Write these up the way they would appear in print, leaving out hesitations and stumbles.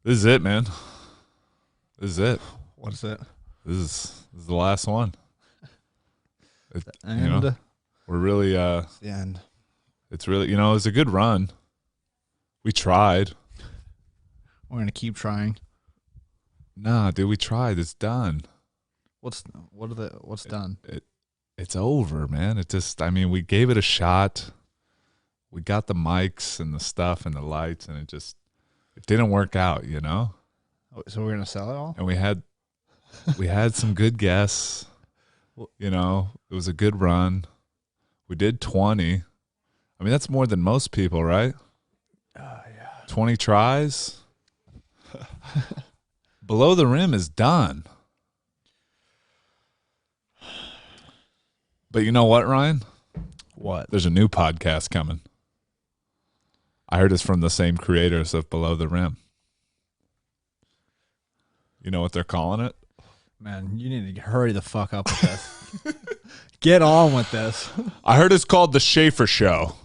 This is it, man. This is it. What is it? This is the last one. And We're really the end. it's really, it was a good run. We tried. We're gonna keep trying. Nah, dude, we tried. It's done. What's done? It's over, man. We gave it a shot. We got the mics and the stuff and the lights, and it didn't work out, So we're gonna sell it all? And we had some good guests. It was a good run. We did 20. I mean, that's more than most people, right? Yeah. 20 tries. Below the Rim is done. But you know what, Ryan? What? There's a new podcast coming. I heard it's from the same creators of Below the Rim. You know what they're calling it? Man, you need to hurry the fuck up with this. Get on with this. I heard it's called The Schaefer Show,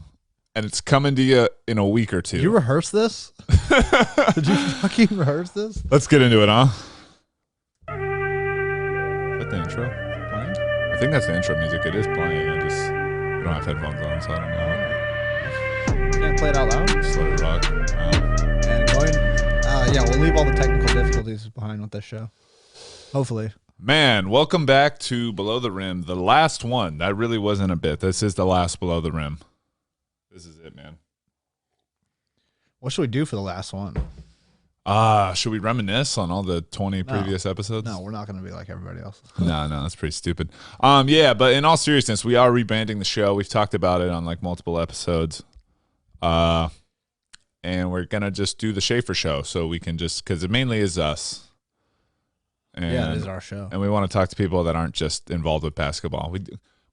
and it's coming to you in a week or two. Did you rehearse this? Did you fucking rehearse this? Let's get into it, huh? Is that the intro? Playing? I think that's the intro music. It is playing. I don't have headphones on, so I don't know. You can't play it out loud? Just let it rock. And going, we'll leave all the technical difficulties behind with this show. Hopefully. Man, welcome back to Below the Rim, the last one. That really wasn't a bit. This is the last Below the Rim. This is it, man. What should we do for the last one? Should we reminisce on all the 20 previous episodes? No, we're not going to be like everybody else. No, that's pretty stupid. Yeah, but in all seriousness, we are rebranding the show. We've talked about it on like multiple episodes. And we're going to just do the Schaefer Show so we can because it mainly is us. And, yeah, it is our show. And we want to talk to people that aren't just involved with basketball.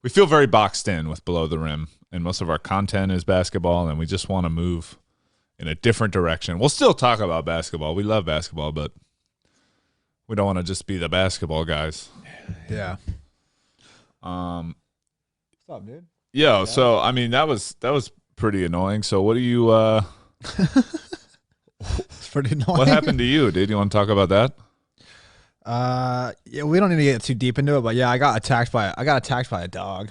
We feel very boxed in with Below the Rim, and most of our content is basketball, and we just want to move in a different direction. We'll still talk about basketball. We love basketball, but we don't want to just be the basketball guys. Yeah. What's up, dude? Yeah, so I mean that was pretty annoying. So what do you It's pretty annoying. what happened to you, dude? You want to talk about that? Yeah, we don't need to get too deep into it, but yeah, I got attacked by a dog.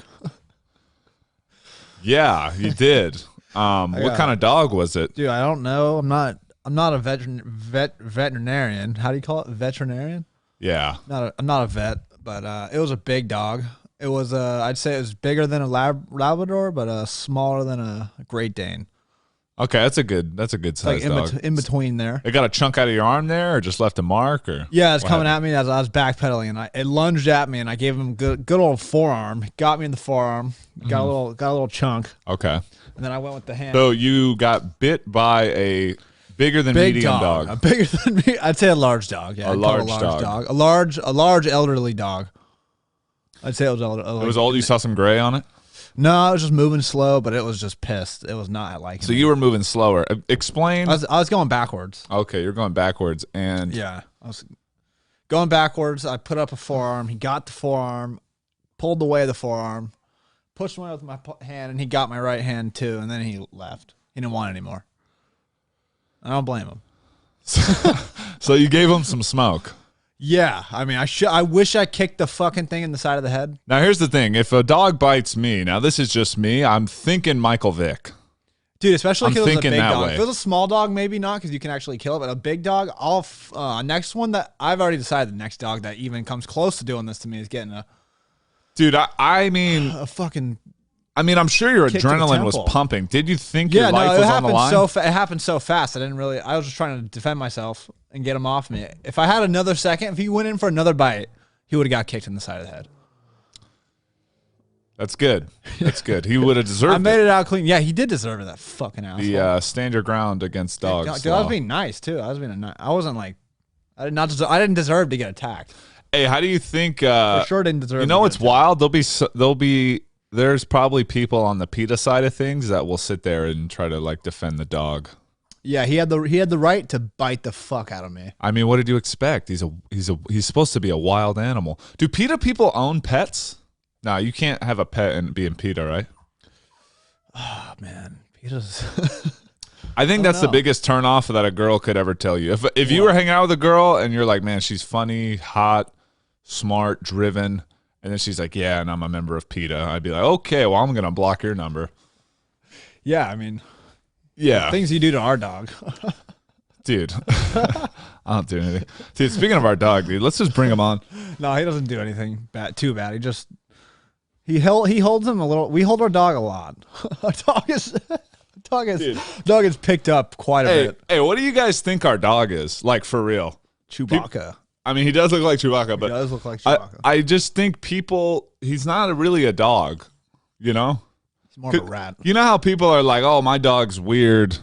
Yeah, you did. What kind of dog was it? Dude, I don't know. I'm not a veterinarian. How do you call it? Veterinarian? Yeah. I'm not a vet, but it was a big dog. It was I'd say it was bigger than a Labrador, but smaller than a Great Dane. Okay, that's a good size dog. In between there. It got a chunk out of your arm there, or just left a mark, or Yeah, it's coming at me as I was backpedaling, and it lunged at me, and I gave him good old forearm. Got me in the forearm. Got a little chunk. Okay. And then I went with the hand. So you got bit by a bigger than Big medium dog. dog. A bigger than me. I'd say a large dog. Yeah, A I'd call it large dog. A large elderly dog. I'd say it was elderly. It was old. You saw some gray on it. No, I was just moving slow, but it was just pissed. It was not like. So you were moving slower. Explain. I was going backwards. Okay, you're going backwards, and Yeah, I was going backwards. I put up a forearm. He got the forearm, pulled away the forearm, pushed me with my hand, and he got my right hand too. And then he left. He didn't want it anymore. I don't blame him. so you gave him some smoke. Yeah, I mean, I wish I kicked the fucking thing in the side of the head. Now here's the thing: if a dog bites me, now this is just me. I'm thinking Michael Vick. Dude, especially if it was a thinking big that dog. way. If it was a small dog, maybe not, because you can actually kill it. But a big dog, next one that I've already decided, the next dog that even comes close to doing this to me is getting Dude, I mean, a fucking. I'm sure your Kick to the adrenaline was temple. pumping. Did you think your life it was on the happened line? it happened so fast. I was just trying to defend myself and get him off me. If I had another second, if he went in for another bite, he would have got kicked in the side of the head. That's good. That's good. He would have deserved I made it out clean. Yeah, he did deserve it, that fucking asshole. the stand your ground against dogs. Dude, I was being nice too. I wasn't like, I didn't deserve to get attacked. Hey, how do you think? For sure didn't deserve. You know, to it's get attacked. wild. There's probably people on the PETA side of things that will sit there and try to like defend the dog. Yeah, he had the right to bite the fuck out of me. I mean, what did you expect? He's supposed to be a wild animal. Do PETA people own pets? No, you can't have a pet and be in PETA, right? Oh man, PETA's. I think that's the know. biggest turnoff that a girl could ever tell you. If you were hanging out with a girl and you're like, man, she's funny, hot, smart, driven, and then she's like, yeah, and I'm a member of PETA, I'd be like, okay, well, I'm gonna block your number. Yeah, I mean, Yeah, things you do to our dog. dude. I don't do anything. Dude, speaking of our dog, dude, let's just bring him on. No, he doesn't do anything too bad. He holds him a little. We hold our dog a lot. Our dog is picked up quite a bit. Hey, what do you guys think our dog is? Like, for real? Chewbacca. I mean, he does look like Chewbacca, He but does look like Chewbacca. I just think he's not really a dog, you know? He's more of a rat. You know how people are like, oh, my dog's weird.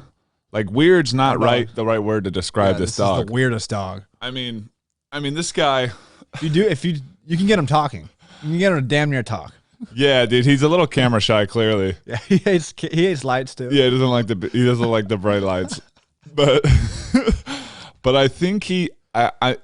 Like, weird's not the right word to describe this dog. Is the weirdest dog. I mean, this guy. If you can get him talking. You can get him to damn near talk. Yeah, dude, he's a little camera shy, clearly. Yeah, he hates lights too. Yeah, he doesn't like the bright lights. But I think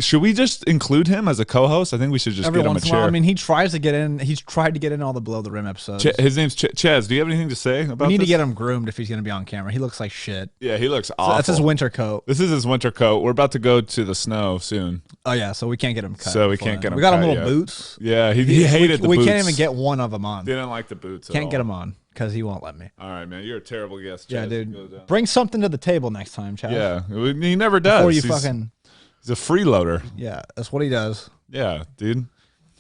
should we just include him as a co-host? I think we should just get him a chair. I mean, he tries to get in. He's tried to get in all the Below the Rim episodes. His name's Chaz. Do you have anything to say about this? We need to get him groomed if he's going to be on camera. He looks like shit. Yeah, he looks awful. That's his winter coat. This is his winter coat. We're about to go to the snow soon. Oh yeah, so we can't get him cut. So we can't get him. We got him cut little yet. boots. Yeah, he hated the boots. We can't even get one of them on. Didn't like the boots. Can't get him on because he won't let me. All right, man. You're a terrible guest. Yeah, Chaz. dude. Bring something to the table next time, Chaz. Yeah, he never does. Before you fucking. He's a freeloader. Yeah, that's what he does. Yeah, dude.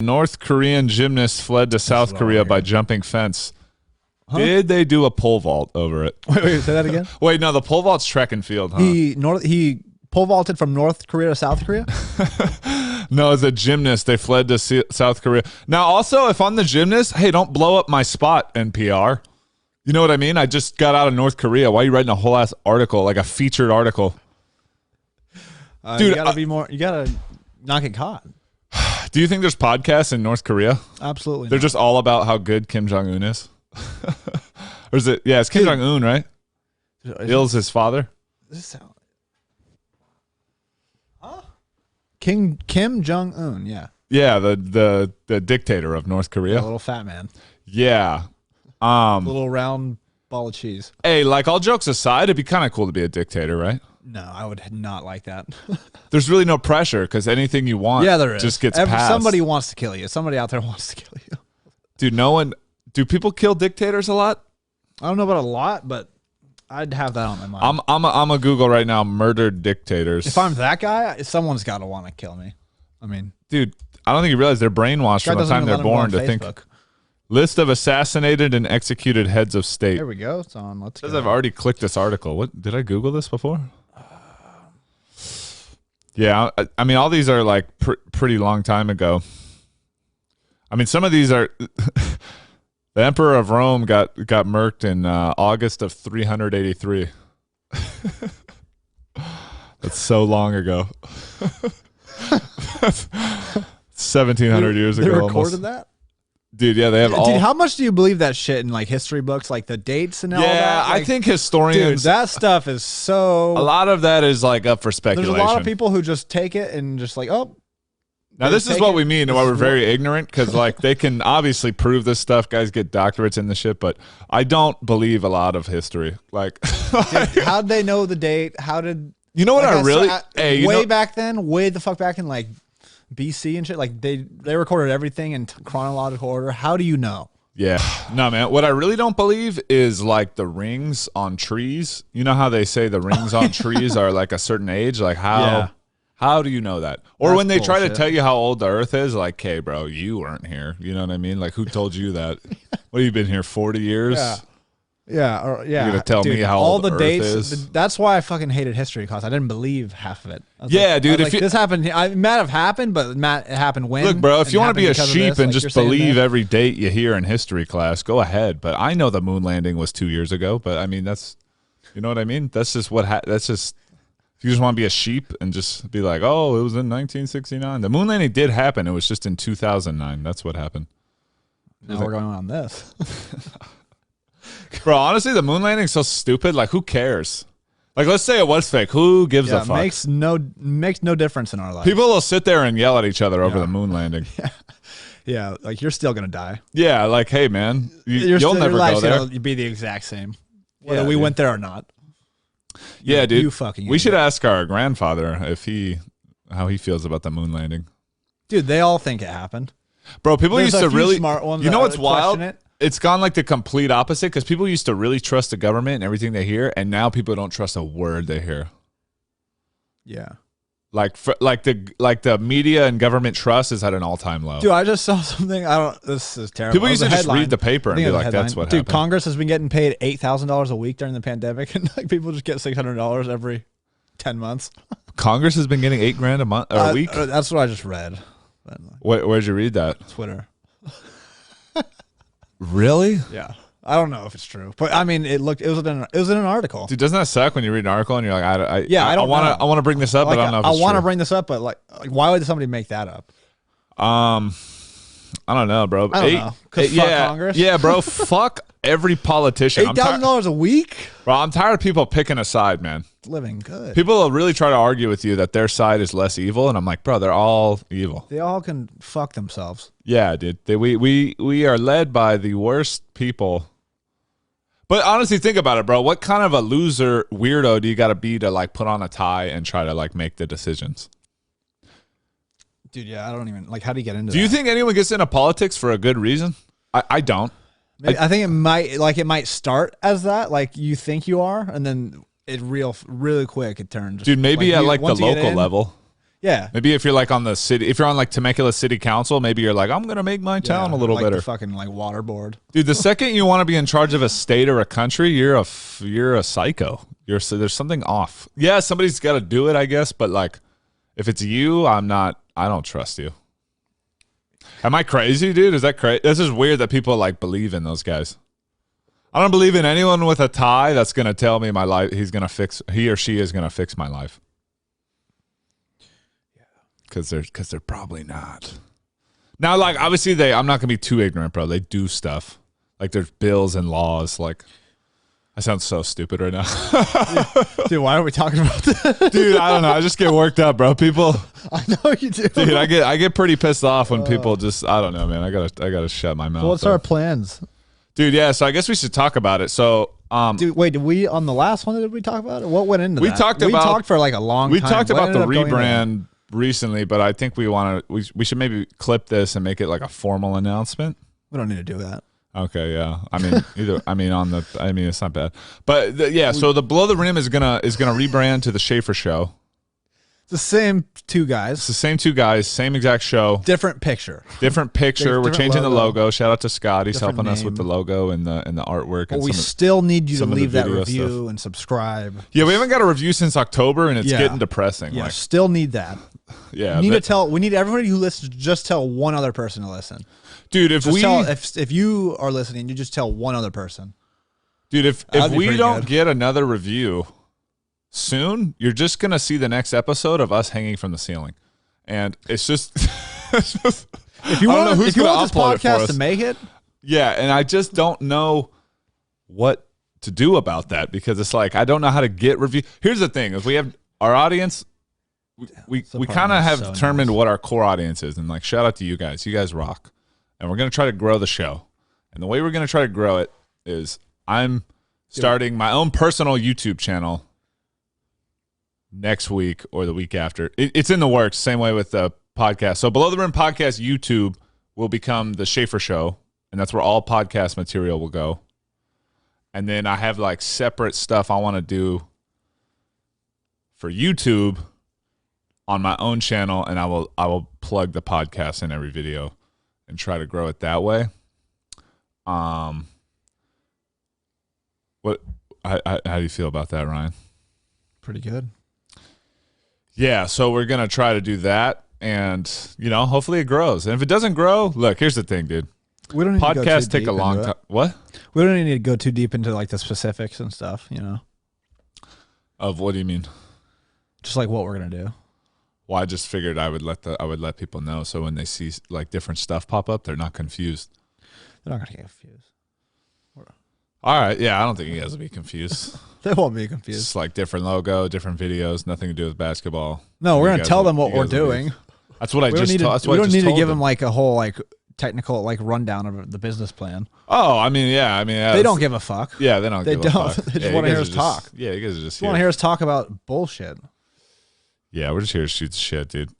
North Korean gymnast fled to South Korea by jumping fence. Huh? Did they do a pole vault over it? Wait, say that again. Wait, no, the pole vault's track and field, huh? He pole vaulted from North Korea to South Korea? No, as a gymnast, they fled to South Korea. Now, also, if I'm the gymnast, hey, don't blow up my spot, NPR. You know what I mean? I just got out of North Korea. Why are you writing a whole ass article, like a featured article? Dude, you gotta be more. You gotta not get caught. Do you think there's podcasts in North Korea? Absolutely. They're just all about how good Kim Jong Un is. Or is it? Yeah, it's Kim Jong Un, right? Il's his father. Does this sound? Huh? Kim Jong Un. Yeah. Yeah, the dictator of North Korea. A little fat man. Yeah. A little round ball of cheese. Hey, like all jokes aside, it'd be kind of cool to be a dictator, right? No, I would not like that. There's really no pressure because anything you want there is. just gets passed. Somebody wants to kill you. Somebody out there wants to kill you. Dude, do people kill dictators a lot? I don't know about a lot, but I'd have that on my mind. I'm a Google right now, murdered dictators. If I'm that guy, someone's got to want to kill me. I mean, dude, I don't think you realize they're brainwashed from the time they're born to think. List of assassinated and executed heads of state. There we go. It's on. Let's go. I've already clicked this article. What did I Google this before? Yeah, I mean, all these are like pretty long time ago. I mean, some of these are. The Emperor of Rome got murked in August of 383. That's so long ago. 1,700 years ago. They recorded almost. that? Dude, yeah, they have all. Dude, how much do you believe that shit in like history books, like the dates and all that? Yeah, Like, I think historians. dude, that stuff is so. A lot of that is like up for speculation. There's a lot of people who just take it and just like, oh. Now this is what we mean and why we're very ignorant, because like they can obviously prove this stuff. Guys get doctorates in the shit, but I don't believe a lot of history. Like, dude, how'd they know the date? How did you know what like I really? Way back then, way the fuck back in like BC and shit. Like they recorded everything in chronological order. How do you know? Yeah, no, man. What I really don't believe is like the rings on trees. You know how they say the rings on trees are like a certain age? Like how? Yeah. How do you know that? Or That's when they try to bullshit. tell you how old the Earth is, like, hey, bro, you weren't here. You know what I mean? Like, who told you that? What have you been here 40 years? Yeah. Yeah, yeah. You're gonna tell me how all old the Earth dates. is? That's why I fucking hated history class. I didn't believe half of it. I was Yeah, like, dude, I was if like, you- this happened, it might have happened, but it happened when. Look, bro, if and you want to happened be a because of sheep this, and like you're just saying believe that. every date you hear in history class, go ahead. But I know the moon landing was 2 years ago. But I mean, that's, you know what I mean? That's just that's just, if you just want to be a sheep and just be like, oh, it was in 1969. The moon landing did happen. It was just in 2009. That's what happened. Now we're going on this. Bro, honestly, the moon landing's so stupid. Like, who cares? Like, let's say it was fake. Who gives Yeah, a fuck? makes no difference in our life. People will sit there and yell at each other over Yeah. the moon landing. Yeah, like you're still gonna die. Yeah, like, hey, man, you'll Your never go life's there. gonna be the exact same, whether Yeah, we dude. went there or not. Yeah, dude. You fucking We should idiot. ask our grandfather how he feels about the moon landing. Dude, they all think it happened. Bro, people There's used a to few really. smart ones You know that what's wild? question it. It's gone like the complete opposite because people used to really trust the government and everything they hear, and now people don't trust a word they hear. Yeah. Like the media and government trust is at an all-time low. Dude, I just saw something. This is terrible. People It was used to a just headline. read the paper I and think be it was a like, "That's headline. what Dude, happened." Congress has been getting paid $8,000 a week during the pandemic, and like people just get $600 every 10 months. Congress has been getting $8,000 a month or a week. That's what I just read. But, Where'd you read that? Twitter. Really? Yeah. I don't know if it's true, but I mean, it was in an article. Dude, doesn't that suck when you read an article and you're like, I don't want know. to, I want to bring this up, Like, but I don't know if I it's want to true. bring this up, but like, why would somebody make that up? I don't know, bro. I don't know. 'Cause fuck yeah, Congress? yeah, bro. Fuck every politician. $8,000 a week? Bro, I'm tired of people picking a side, man. Living good. People will really try to argue with you that their side is less evil, and I'm like, bro, they're all evil. They all can fuck themselves. Yeah, dude. We are led by the worst people. But honestly, think about it, bro. What kind of a loser weirdo do you got to be to like put on a tie and try to like make the decisions? Dude, yeah, I don't even like. How do you get into? Do you think anyone gets into politics for a good reason? I don't. I think it might start as that, like you think you are, and then really quick it turns. Dude, maybe at like the local level. Yeah. Maybe if you're like on the city, if you're on like Temecula City Council, maybe you're like, I'm gonna make my town a little like better. The fucking like water board. Dude, the second you want to be in charge of a state or a country, you're a psycho. There's something off. Yeah, somebody's got to do it, I guess. But like, if it's you, I don't trust you. Am I crazy, dude? Is that crazy? This is weird that people like believe in those guys. I don't believe in anyone with a tie that's gonna tell me my life. He or she is gonna fix my life. Because they're probably not. Now, like, obviously, I'm not going to be too ignorant, bro. They do stuff. Like, there's bills and laws. Like, I sound so stupid right now. Dude, why are we talking about this? Dude, I don't know. I just get worked up, bro. People. I know you do. Dude, I get pretty pissed off when people just, I don't know, man. I gotta shut my mouth. So what's our plans? Dude, yeah, so I guess we should talk about it. So, Dude, wait, did we, on the last one, did we talk about it? What went into that? We about- talked for like a long time. we talked What about the ended up going into that? rebrand recently, but I think we should maybe clip this and make it like a formal announcement. We don't need to do that. Okay, yeah. I mean, it's not bad. But so the Below the Rim is gonna rebrand to the Schaefer Show. It's the same two It's guys. the same two guys, same exact show, Different picture. different picture. We're Different changing the logo. logo. Shout out to Scott. He's Different helping us with the name. logo and the artwork. But And we some still need you to some of the leave that video review stuff. and subscribe. yeah, we haven't got a review since October, and it's Yeah. getting depressing. Yeah, Like, still need that. yeah, We need everybody who listens to just tell one other person to listen. dude. If If you are listening, you just tell one other person. if That'd be we pretty don't good. get another review soon, you're just gonna see the next episode of us hanging from the ceiling, and it's just. It's just If you I don't want, know who's if you gonna want this upload it for podcast us. to make it, Yeah, and I just don't know what to do about that because it's like I don't know how to get review. Here's the thing: is we have our audience. We So kind of nice, have so determined nice. what our core audience is, and like shout out to you guys. You guys rock, and we're gonna try to grow the show. And the way we're gonna try to grow it is I'm starting my own personal YouTube channel next week or the week after. It's in the works. Same way with the podcast. So Below the Rim Podcast YouTube will become the Schaefer Show, and that's where all podcast material will go. And then I have like separate stuff I want to do for YouTube on my own channel, and I will plug the podcast in every video and try to grow it that way. What? How do you feel about that, Ryan? pretty good. Yeah, so we're gonna try to do that, and hopefully it grows. And if it doesn't grow, look, here's the thing, dude. We don't need to go Podcasts too take deep a long into time. it. What? We don't need to go too deep into like the specifics and stuff. Of what do you mean? Just like what we're gonna do. Well, I just figured I would let people know, so when they see like different stuff pop up, they're not confused. They're not gonna get confused. All right, yeah, I don't think you guys will be confused. They won't be It's confused. just like different logo, different videos, nothing to do with basketball. No, we're You gonna guys tell will- them what you we're guys will be- doing. That's what I We don't just need told. to, That's we what I don't just need to told give them. them like a whole like technical like rundown of the business plan. Oh, I mean, yeah. I mean, They don't give a fuck. Yeah, they don't. They give a don't. fuck. They just Yeah, want to you hear guys us are talk. Yeah, you guys are just They want to hear us talk about bullshit. Yeah, we're just here to shoot the shit, dude.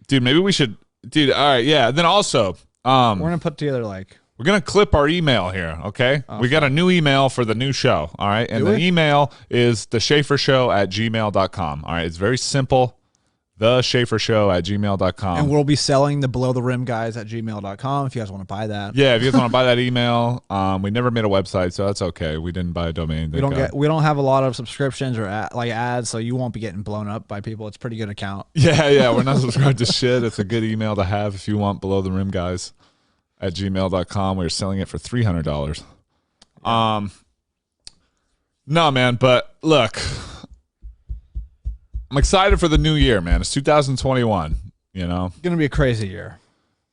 Dude, maybe we should. Dude, all right, yeah. Then also, We're gonna put together like. we're gonna clip our email here, okay? We got a new email for the new show, all right? And Do the we? email is theschaefershow@gmail.com. All right, it's very simple. Theschaefershow@gmail.com. And we'll be selling the Below the Rim guys at gmail.com if you guys want to buy that. Yeah, if you guys want to buy that email, we never made a website, so that's okay. We didn't buy a domain. We don't have a lot of subscriptions or ads, so you won't be getting blown up by people. It's a pretty good account. Yeah, we're not subscribed to shit. It's a good email to have if you want Below the Rim guys at gmail.com. We're selling it for $300. No, man, but look, I'm excited for the new year, man. It's 2021, you know? It's gonna be a crazy year.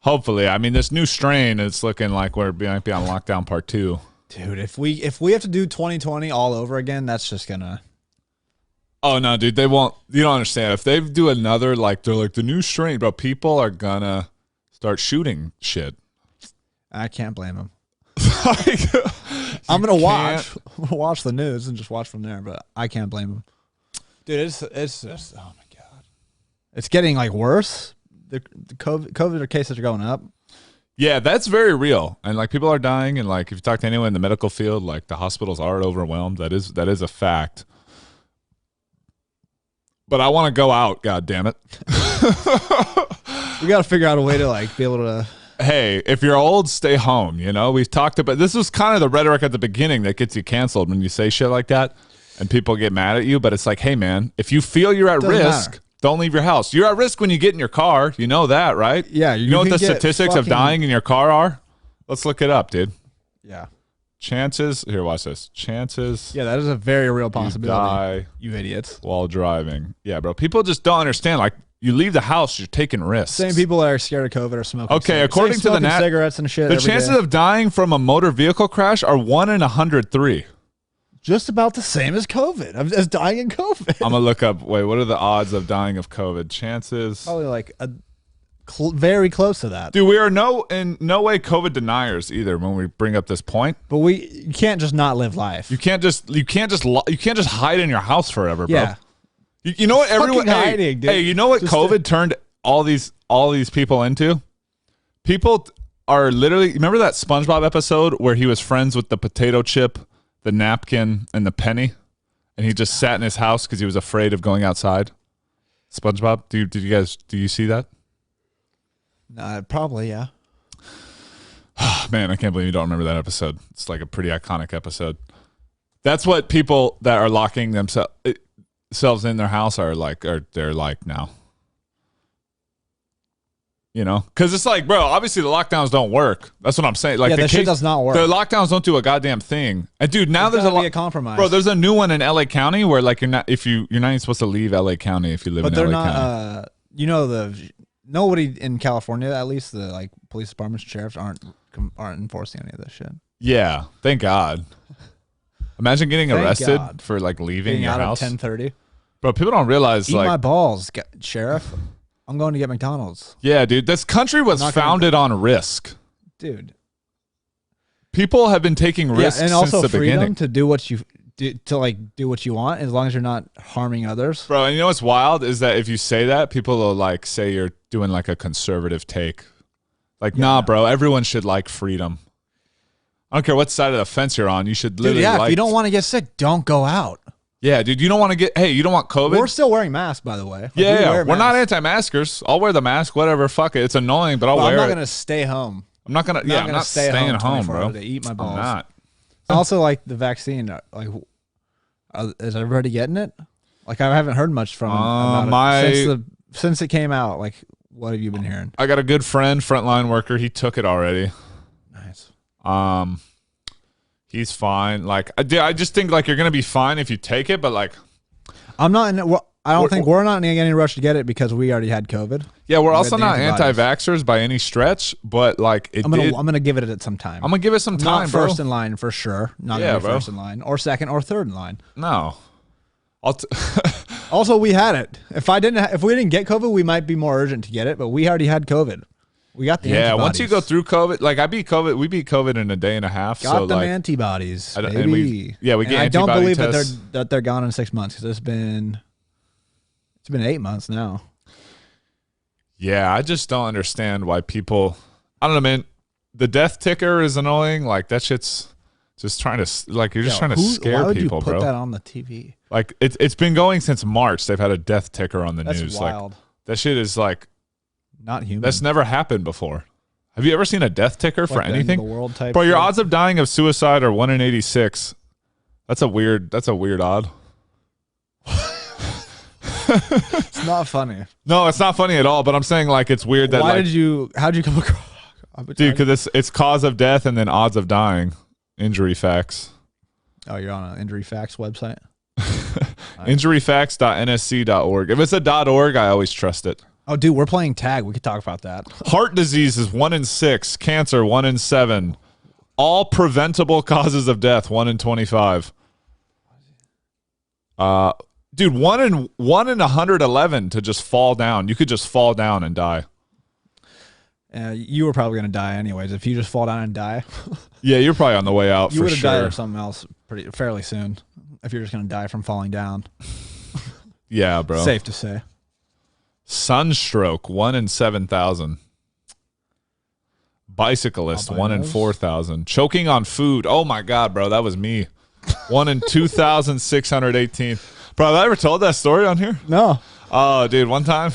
Hopefully. I mean, this new strain, it's looking like we might be on lockdown part 2. Dude, if we have to do 2020 all over again, that's just gonna. Oh, no, dude, they won't. You don't understand. If they do another, like, they're like, the new strain, bro, people are gonna start shooting shit. I can't blame him. Like, I'm gonna can't- watch the news and just watch from there, but I can't blame him. Dude, it's just oh my god, it's getting like worse. The COVID cases are going up. Yeah, that's very real. And like people are dying, and like if you talk to anyone in the medical field, like the hospitals are overwhelmed. That is a fact. But I want to go out, god damn it. We got to figure out a way to like be able to. Hey, if you're old, stay home, you know? We've talked about this was kind of the rhetoric at the beginning that gets you canceled when you say shit like that and people get mad at you, but it's like, hey man, if you feel you're at Doesn't risk, matter. don't leave your house. You're at risk when you get in your car. You know that, right? Yeah, You know what can the get statistics of fucking- dying in your car are? Let's look it up, dude. Yeah, Chances, here, watch this. Chances yeah, that is a very real you possibility. die You idiots. while driving. Yeah, bro. People just don't understand. Like, you leave the house, you're taking risks. Same people that are scared of COVID are smoking. Okay, according to the nat- cigarettes and shit. The every chances day. of dying from a motor vehicle crash are 1 in 103. just about the same as COVID. I'm just dying in COVID. I'm gonna look up. Wait, what are the odds of dying of COVID? Chances. Probably like very close to that. Dude, we are in no way COVID deniers either. When we bring up this point, But you can't just not live life. you can't just hide in your house forever, bro. Yeah. You know what everyone? Fucking Hey, hiding, dude. hey, you know what Just COVID turned all these people into? People are literally. Remember that SpongeBob episode where he was friends with the potato chip, the napkin, and the penny, and he just sat in his house because he was afraid of going outside. SpongeBob, do you see that? Probably, yeah. Man, I can't believe you don't remember that episode. It's like a pretty iconic episode. That's what people that are locking themselves in their house are they're like now. You know, because it's like, bro, obviously the lockdowns don't work. That's what I'm saying. Like, Yeah, that shit does not work. The lockdowns don't do a goddamn thing. And dude, now there's gotta be a compromise. Bro, there's a new one in LA County where like you're not even supposed to leave LA County if you live But in they're LA not. County. Nobody in California, at least the like police departments, sheriffs aren't enforcing any of this shit. Yeah, thank God. Imagine getting Thank arrested God. for like leaving Being your out house. at 10:30. Bro, people don't realize Eat like my balls, sheriff. I'm going to get McDonald's, yeah, dude, this country was Not gonna- founded on risk. dude. People have been taking risks and also since the freedom beginning. to do what you do what you want as long as you're not harming others. Bro, and you know what's wild is that if you say that, people will like say you're doing like a conservative take. Like, nah, bro, everyone should like freedom. I don't care what side of the fence you're on. You should Dude, literally yeah, like. if you don't want to get sick, don't go out. Yeah, dude, you don't want to get. Hey, you don't want COVID. We're still wearing masks, by the way. Like, we yeah, wear we're not masks. anti-maskers. I'll wear the mask, whatever. Fuck it, it's annoying, but I'll But wear I'm not it. gonna stay home. I'm not gonna. not I'm gonna not stay staying home home, 24 bro. hours a day, eat my balls. I'm not. Also, like the vaccine, like, is everybody getting it? Like, I haven't heard much from about it since it came out. Like, what have you been hearing? I got a good friend, frontline worker. He took it already. Nice. He's fine. Like, I just think like you're gonna be fine if you take it, but like, I'm not in. I don't think we're not in any rush to get it because we already had COVID. yeah, we're We also had the not antibodies. anti-vaxxers by any stretch, but like I'm gonna give it some time. I'm gonna give it some time, not bro. first in line for sure. Not Yeah, gonna be bro. first in line or second or third in line. No, Also, we had it. If we didn't get COVID, we might be more urgent to get it. But we already had COVID. We got the Yeah, antibodies. once you go through COVID, like we beat COVID in a day and a half. Got so them like, antibodies, and baby. we get And I don't antibody believe tests. that they're gone in 6 months because it's been 8 months now. Yeah, I just don't understand why people. I don't know, man. The death ticker is annoying. Like that shit's just trying to like you're just trying to scare why would people, you put bro. that on the TV? Like it's been going since March. They've had a death ticker on the That's news. wild. Like that shit is like Not human. that's never happened before. Have you ever seen a death ticker for Like the end of anything? the world type Bro, your shit. odds of dying of suicide are 1 in 86. That's a weird odd. It's not funny. No, it's not funny at all, but I'm saying like it's weird that How'd like you come across? dude, cuz it's cause of death and then odds of dying, injury facts. Oh, you're on an injury facts website. Injuryfacts.nsc.org. If it's a .org, I always trust it. Oh, dude, we're playing tag. We could talk about that. Heart disease is 1 in 6, cancer 1 in 7. All preventable causes of death 1 in 25. Dude, 1 in 111 to just fall down. You could just fall down and die. You were probably gonna die anyways. If you just fall down and die, Yeah, you're probably on the way out you for would have died sure. of something else fairly soon. If you're just gonna die from falling down, Yeah, bro. safe to say. Sunstroke 1 in 7,000. Bicyclist 1 in Albinos. 4,000. Choking on food. Oh my god, bro, that was me. 1 in 2,618. Bro, have I ever told that story on here? No. Oh, dude, one time,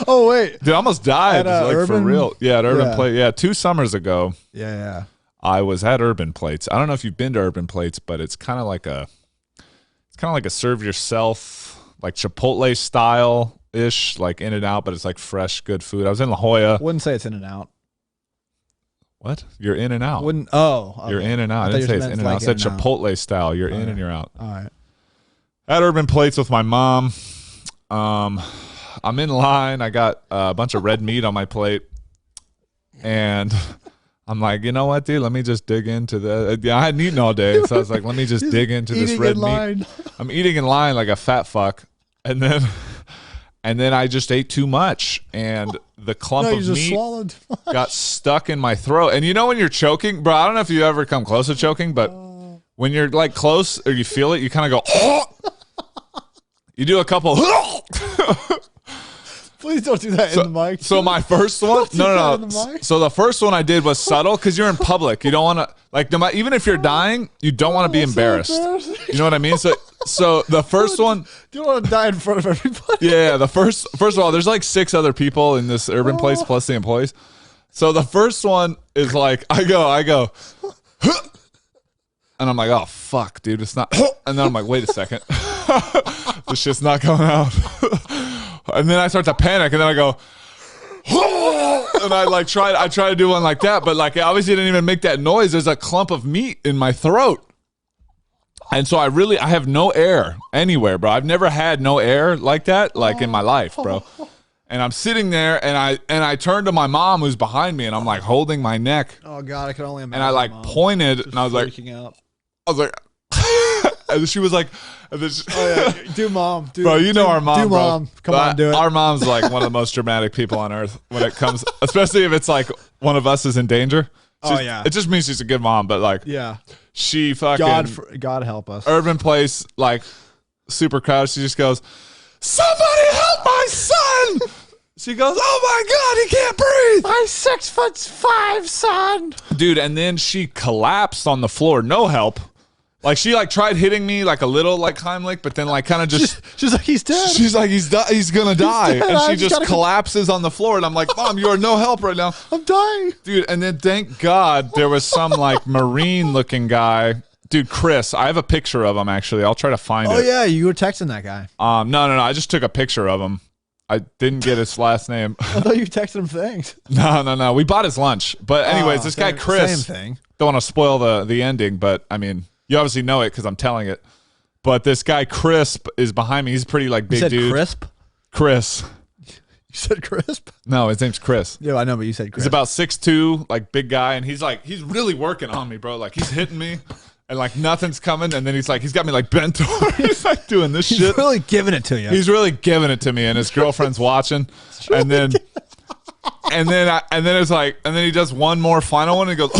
Oh wait. dude, I almost died. At, Like for Urban? real. Yeah, at Urban Yeah. Plate. Yeah, 2 summers ago, Yeah. I was at Urban Plates. I don't know if you've been to Urban Plates, but it's kind of like a serve yourself, like Chipotle style ish, like In and Out, but it's like fresh, good food. I was in La Jolla. Wouldn't say it's in and out. What? You're in and out. Wouldn't. Oh. You're in and out. I thought didn't you say it's meant in and out. I like said in and out. Chipotle style. You're in Okay. and you're out. All right. At Urban Plates with my mom. I'm in line. I got a bunch of red meat on my plate. And I'm like, you know what, dude? Let me just dig into the. Yeah, I hadn't eaten all day. So I was like, let me just dig into this Eating red in meat. line. I'm eating in line like a fat fuck. And then I just ate too much. And the clump No, you of just meat swallowed. got stuck in my throat. And you know when you're choking, bro, I don't know if you ever come close to choking, but when you're like close or you feel it, you kind of go, oh! You do a couple. Please don't do that in the mic. So my first one, do that no. in the mic. So the first one I did was subtle because you're in public. You don't want to like, no matter, even if you're dying, you don't want to be embarrassed. You know what I mean? So the first one, Do you want to die in front of everybody? yeah. The first of all, there's like 6 other people in this Urban Place plus the employees. So the first one is like, I go, and I'm like, oh fuck, dude, it's not. And then I'm like, wait a second, this shit's not coming out. And then I start to panic, and then I go, and I try to do one like that, but like I obviously didn't even make that noise. There's a clump of meat in my throat. And so I have no air anywhere, bro. I've never had no air like that, like in my life, bro. And I'm sitting there, and I turn to my mom who's behind me, and I'm like holding my neck, Oh God, I can only imagine. and I like Mom. pointed, Just and I was like, freaking out. and she was like, and then she, Oh yeah, do mom, do, bro, you know our mom, do bro. mom. Come on, do it. Our mom's like one of the most dramatic people on earth when it comes, especially if it's like one of us is in danger. Oh, She's- yeah. it just means she's a good mom, but like Yeah, she fucking God help us. Urban Place, like super crowded. She just goes, somebody help my son. She goes, oh my God, he can't breathe. My 6'5" son. Dude, and then she collapsed on the floor. No help. Like she like tried hitting me like a little like Heimlich, but then like kind of just She's like, he's dead. she's like he's gonna die, dead. and I she just just gotta go- collapses on the floor, and I'm like, Mom, you are no help right now, I'm dying. dude. And then thank God there was some like Marine looking guy, dude, Chris. I have a picture of him actually. I'll try to find Oh it. yeah, you were texting that guy. No, I just took a picture of him. I didn't get his last name. I thought you texted him things. No. We bought his lunch, but anyways, Oh, this guy same Chris. thing. Don't want to spoil the ending, but I mean, you obviously know it because I'm telling it. But this guy Crisp is behind me. He's a pretty like You big said dude. crisp. Chris. You said crisp. No, his name's Chris. Yeah, I know, but you said He's crisp. about 6'2", like big guy, and he's really working on me, bro. Like he's hitting me, and like nothing's coming, and then he's got me like bent over. He's like doing this He's shit. really giving it to you. He's really giving it to me, and his girlfriend's watching, and then and then it's like, and then he does one more final one and goes,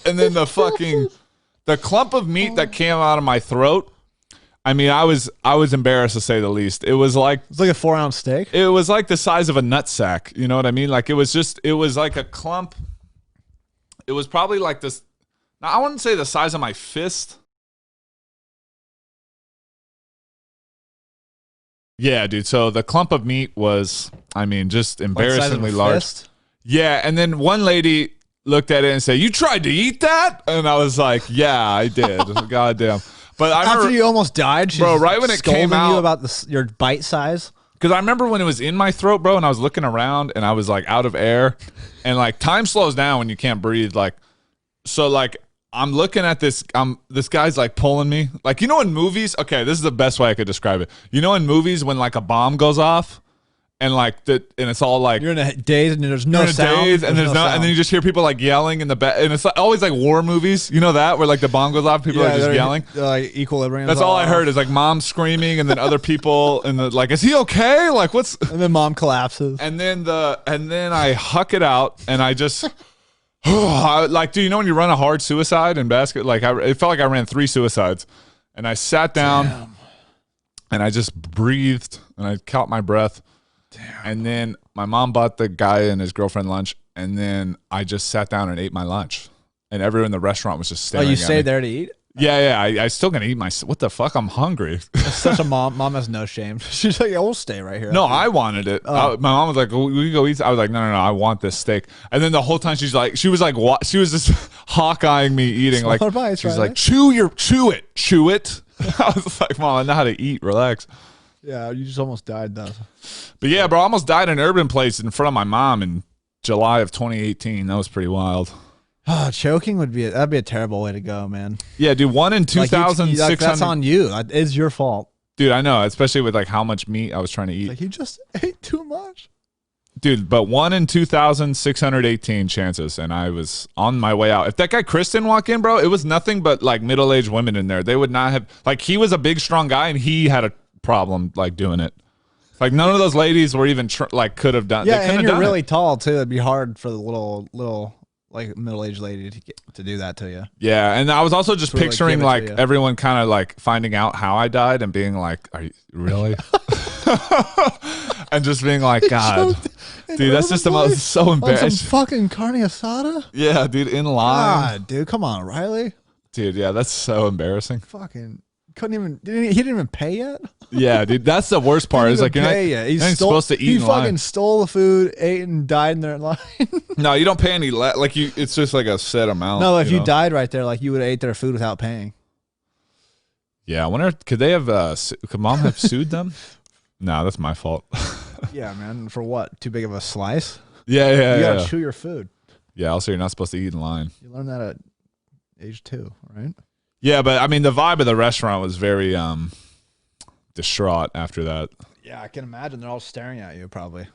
and then the clump of meat that came out of my throat. I mean, I was embarrassed to say the least. It was like It's like a 4-ounce steak. it was like the size of a nutsack. You know what I mean? Like it was like a clump. It was probably like this. Now I wouldn't say the size of my fist. Yeah, dude. So the clump of meat was, I mean, just embarrassingly large. Fist? Yeah, and then one lady looked at it and said, "You tried to eat that?" And I was like, "Yeah, I did." Goddamn. But I After remember, you almost died, she's bro, right when it came scolding out, you about your bite size. because I remember when it was in my throat, bro, and I was looking around and I was like out of air, and like time slows down when you can't breathe. Like, so like I'm looking at this, this guy's like pulling me, like, you know, in movies. Okay, this is the best way I could describe it. You know, in movies when like a bomb goes off. And like and it's all like You're in a daze and there's no sound. And there's no, sound. and then you just hear people like yelling in the back, and it's like, always like war movies. You know that where like the bomb goes off, people are just yelling. Like equilibrium. That's all I heard is like mom screaming, and then other people, and like, is he okay? Like what's? And then mom collapses. And then I huck it out, and I just like, do you know when you run a hard suicide in basket? Like it felt like I ran 3 suicides, and I sat down, and I just breathed, and I caught my breath. Damn. And then my mom bought the guy and his girlfriend lunch, and then I just sat down and ate my lunch, and everyone in the restaurant was just staring. Oh, you at me. stayed there to eat? Yeah. I still gonna eat my. What the fuck? I'm hungry. That's such a mom. Mom has no shame. She's like, yeah, we'll stay right here. No, I wanted it. My mom was like, "We can go eat." I was like, "No, I want this steak." And then the whole time she was what? She was just hawk-eyeing me eating. Smaller like bites, she's right? like, chew it. I was like, "Mom, I know how to eat. Relax." Yeah, you just almost died though. But yeah, bro, I almost died in an urban place in front of my mom in July of 2018. That was pretty wild. Choking that'd be a terrible way to go, man. Yeah, dude, 1 in 2,600. That's on you. It's your fault. Dude, I know, especially with like how much meat I was trying to eat. Like you just ate too much. Dude, but 1 in 2,618 chances, and I was on my way out. If that guy Chris didn't walk in, bro, it was nothing but like middle-aged women in there. They would not have, like, he was a big, strong guy, and he had a problem like doing it. Like none of those ladies were even like could have done. Yeah, they and you're really it. tall too. It'd be hard for the little like middle-aged lady to do that to you. Yeah, and I was also just picturing like you. everyone kind of like finding out how I died and being like, "Are you really?" And just being like, "God, dude, that's just the most so embarrassing." Some fucking carne asada. Yeah, dude, in line. God, dude, come on, Riley. Dude, yeah, that's so embarrassing. Fucking couldn't even. He didn't even pay yet. Yeah, dude, that's the worst part. Is like you're not, He's supposed to eat. He in fucking line. stole the food, ate, and died in there in line. No, you don't pay any. Like you, it's just like a set amount. No, if you know? died right there, like you would have ate their food without paying. Yeah, I wonder, could they have? Could mom have sued them? No, that's my fault. Yeah, man. For what? Too big of a slice? Yeah. You gotta chew your food. Yeah. Also, you're not supposed to eat in line. You learn that at age 2, right? Yeah, but I mean, the vibe of the restaurant was very distraught after that. Yeah, I can imagine they're all staring at you. Probably.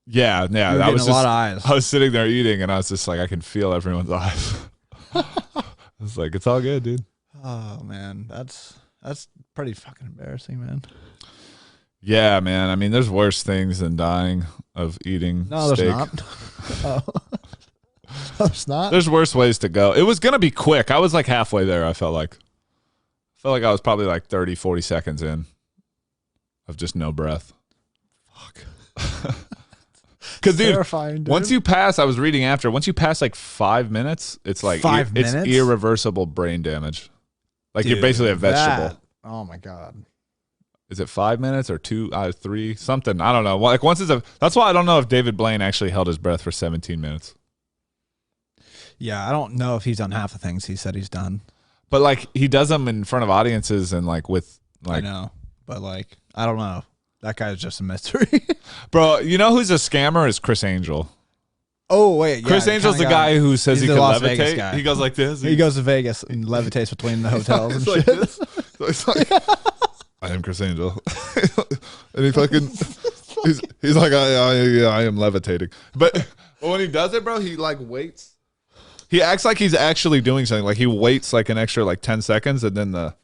Yeah. I was a lot of eyes. I was sitting there eating, and I was just like, I can feel everyone's eyes. I was like, it's all good, dude. Oh man, that's pretty fucking embarrassing, man. Yeah, man. I mean, there's worse things than dying of eating No, steak. there's not. Oh. No, it's not. There's worse ways to go. It was going to be quick. I was like halfway there, I felt like. I was probably like 30, 40 seconds in of just no breath. Fuck. Because, dude, once you pass, I was reading after, once you pass like 5 minutes, it's like it's irreversible brain damage. Like, dude, you're basically a vegetable. Oh, my God. Is it 5 minutes or 2, 3, something? I don't know. Like once that's why I don't know if David Blaine actually held his breath for 17 minutes. Yeah, I don't know if he's done half the things he said he's done. But like he does them in front of audiences and like with like. I know, but like I don't know. That guy's just a mystery. Bro, you know who's a scammer is Chris Angel. Oh wait, yeah, Chris Angel's the guy who says he can levitate. He goes like this. He goes to Vegas and levitates between the hotels and like shit. This. It's like, I am Chris Angel, and he fucking he's like I am levitating. But when he does it, bro, he like waits. He acts like he's actually doing something. Like he waits like an extra like 10 seconds, and then the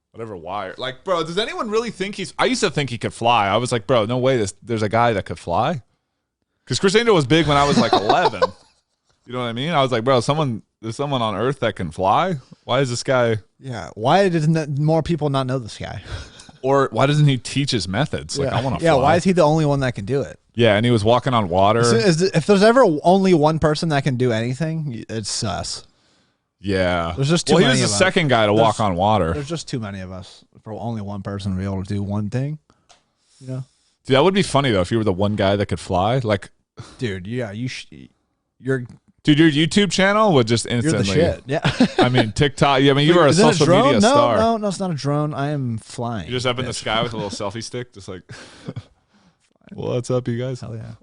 whatever wire. Like, bro, does anyone really think I used to think he could fly. I was like, bro, no way. There's a guy that could fly. Because Chris Angel was big when I was like 11. You know what I mean? I was like, bro, there's someone on Earth that can fly. Why is this guy? Yeah. Why did more people not know this guy? Or why doesn't he teach his methods? Like, I want to fly. Yeah. Why is he the only one that can do it? Yeah, and he was walking on water. If there's ever only one person that can do anything, it's us. Yeah. There's just too he many was the of us. second guy to walk on water. There's just too many of us for only one person to be able to do one thing. You know? Dude, that would be funny though if you were the one guy that could fly. Like, dude, yeah, your YouTube channel would just you're instantly. the shit. Yeah. I mean, TikTok. Yeah, I mean, you are a Is it social drone? media star. No, it's not a drone. I am flying. You're just up in the sky with a little selfie stick, just like, well, what's up, you guys? Hell yeah.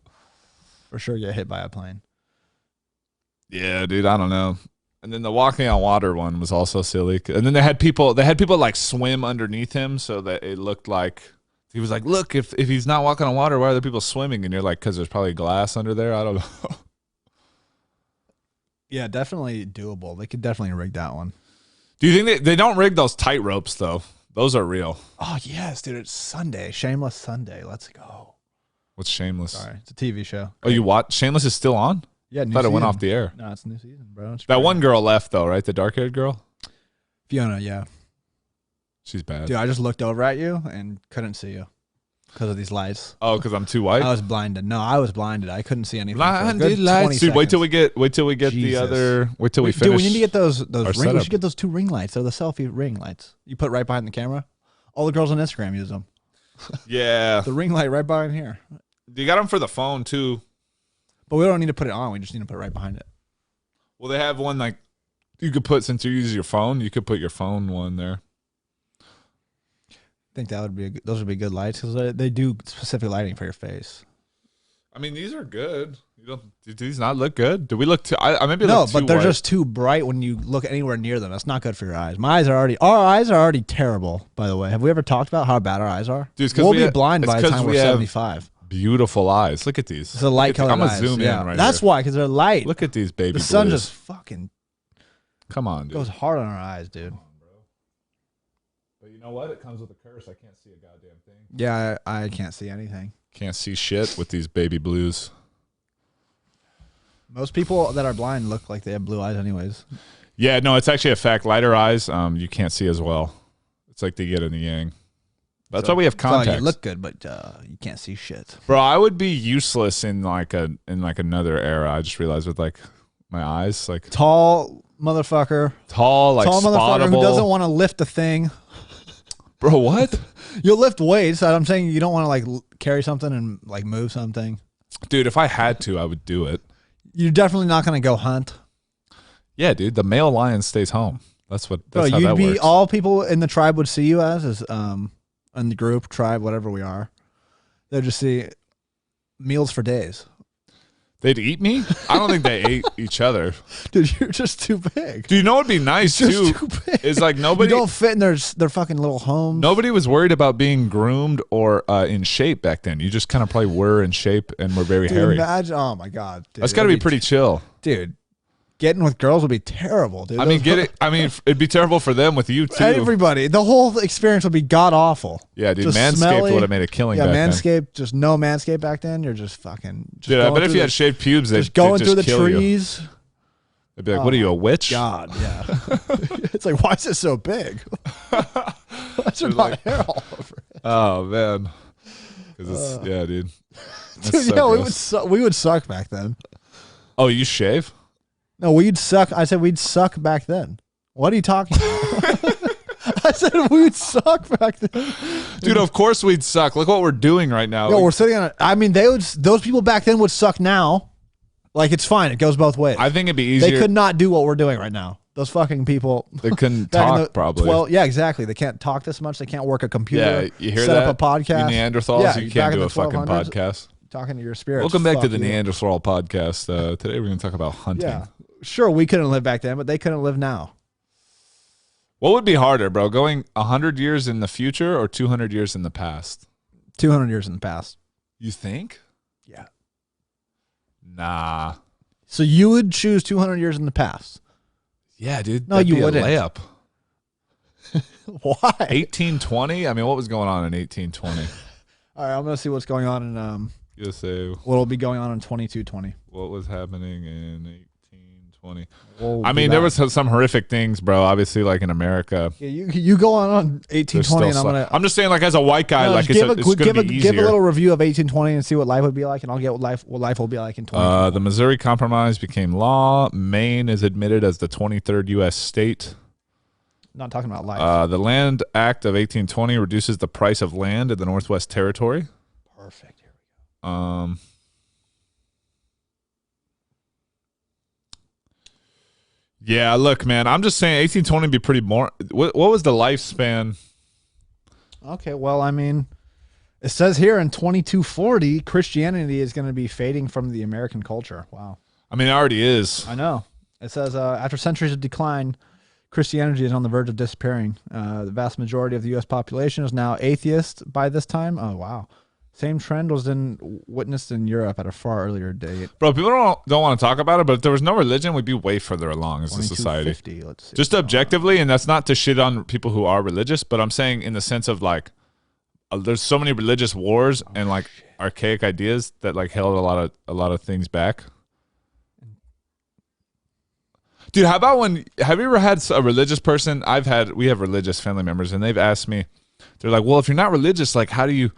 For sure get hit by a plane. Yeah, dude, I don't know. And then the walking on water one was also silly. And then they had people like swim underneath him so that it looked like he was like, look, if he's not walking on water, why are there people swimming? And you're like, because there's probably glass under there. I don't know. Yeah, definitely doable. They could definitely rig that one. Do you think they don't rig those tight ropes though? Those are real. Oh yes, dude. It's Sunday. Shameless Sunday. Let's go. What's Shameless? Sorry, it's a TV show. Oh, you watch? Shameless is still on? Yeah, I thought it went off the air. No, it's a new season, bro. It's That great. one girl left though, right? The dark-haired girl. Fiona, yeah. She's bad. Dude, I just looked over at you and couldn't see you because of these lights. Oh, because I'm too white. I was blinded. No, I was blinded. I couldn't see anything. for a Blinded good 20 lights. Dude, wait till we seconds. get the Jesus. other. Wait till we Dude, finish. we need to get those our ring. We setup. should get those 2 ring lights. They're the selfie ring lights. You put right behind the camera. All the girls on Instagram use them. Yeah, The ring light right behind here. you got them for the phone too. But we don't need to put it on. We just need to put it right behind it. Well, they have one like you could put since you use your phone. You could put your phone one there. I think that would be those would be good lights because they do specific lighting for your face. I mean, these are good. You don't? Do these not look good? Do we look too? I maybe No, look too but they're white. just too bright when you look anywhere near them. That's not good for your eyes. Our eyes are already terrible. By the way, have we ever talked about how bad our eyes are? Dude, it's 'cause we'll we be have- blind it's by the 'cause time we we're have 75. beautiful eyes. Look at these. It's a light color. I'm gonna eyes. zoom Yeah. in right That's here. why, because they're light. Look at these baby the sun blues. just fucking Come on, dude. goes hard on our eyes, dude. But you know what? It comes with a curse. I can't see a goddamn thing. Yeah, I can't see anything. Can't see shit with these baby blues. Most people that are blind look like they have blue eyes, anyways. Yeah, no, it's actually a fact. Lighter eyes, you can't see as well. It's like the yin and the yang. That's why we have So contacts. you look good, but you can't see shit. Bro, I would be useless in like another era. I just realized with like my eyes, like Tall motherfucker. tall, like Tall motherfucker who spottable. doesn't want to lift a thing. Bro, what? You'll lift weights. I'm saying you don't want to like carry something and like move something. Dude, if I had to, I would do it. You're definitely not going to go hunt. Yeah, dude, the male lion stays home. That's how You'd that be works. all people in the tribe would see you as in the group, tribe, whatever we are. They'd just see meals for days. They'd eat me? I don't think they ate each other. Dude, you're just too big. Dude, you know what'd be nice Just too? too big. Is like You nobody don't fit in their fucking little homes. Nobody was worried about being groomed or in shape back then. You just kind of probably were in shape and were very Dude, hairy. imagine. Oh my god, dude, That's got to that'd be pretty chill. dude. Getting with girls would be terrible, dude. I mean, it'd be terrible for them with you too. Everybody, the whole experience would be god awful. Yeah, dude, Just Manscaped smelly. would have made a killing Yeah, back then. Manscaped, just no Manscaped back then. You're just fucking. Just Dude, I going bet if through you had shaved pubes, they'd just going they'd through the kill you. trees. They'd be like, "What are you, a witch?" God, yeah. It's like, why is it so big? Why's there not hair all over it? Oh man, 'Cause it's, yeah, dude. That's Dude, so yeah, gross. we would suck back then. Oh, you shave? No, we'd suck. I said we'd suck back then. What are you talking about? I said we'd suck back then. Dude, of course we'd suck. Look what we're doing right now. No, we're sitting on it. I mean, those people back then would suck now. Like, it's fine. It goes both ways. I think it'd be easier. They could not do what we're doing right now. Those fucking people. They couldn't back in talk probably. Yeah, exactly. They can't talk this much. They can't work a computer. Yeah, you hear set that? up a podcast. You Neanderthals, Yeah, you back can't in do the a fucking 1200s. podcast. Talking to your spirit. Welcome back to Fuck the you. Neanderthal podcast. Today we're going to talk about hunting. Yeah. Sure, we couldn't live back then, but they couldn't live now. What would be harder, bro? Going 100 years in the future or 200 years in the past? 200 years in the past. You think? Yeah. Nah. So you would choose 200 years in the past. Yeah, dude. No, that'd you be a wouldn't. layup. Why? 1820? I mean, what was going on in 1820? All right, I'm going to see what's going on in USA. What will be going on in 2220? What was happening in 1820? We'll I do mean, that. there was some horrific things, bro. Obviously, like in America. Yeah, you go on They're 1820, and still I'm just saying, like as a white guy, No, like just it's going to be easier. give a little review of 1820 and see what life would be like, and I'll get what life will be like in 2020. The Missouri Compromise became law. Maine is admitted as the 23rd U.S. state. Not talking about life. The Land Act of 1820 reduces the price of land in the Northwest Territory. Perfect. Here we go. Yeah, look, man, I'm just saying 1820 would be pretty more. What was the lifespan? Okay, well, I mean, it says here in 2240, Christianity is going to be fading from the American culture. Wow. I mean, it already is. I know. It says after centuries of decline, Christianity is on the verge of disappearing. The vast majority of the U.S. population is now atheist by this time. Oh, wow. Same trend was witnessed in Europe at a far earlier date. Bro, people don't want to talk about it, but if there was no religion, we'd be way further along as a society. 2250, let's see. Just objectively, and that's not to shit on people who are religious, but I'm saying in the sense of like, there's so many religious wars and like archaic ideas that like held a lot of things back. Dude, how about have you ever had a religious person? We have religious family members, and they've asked me, they're like, well, if you're not religious, like, how do you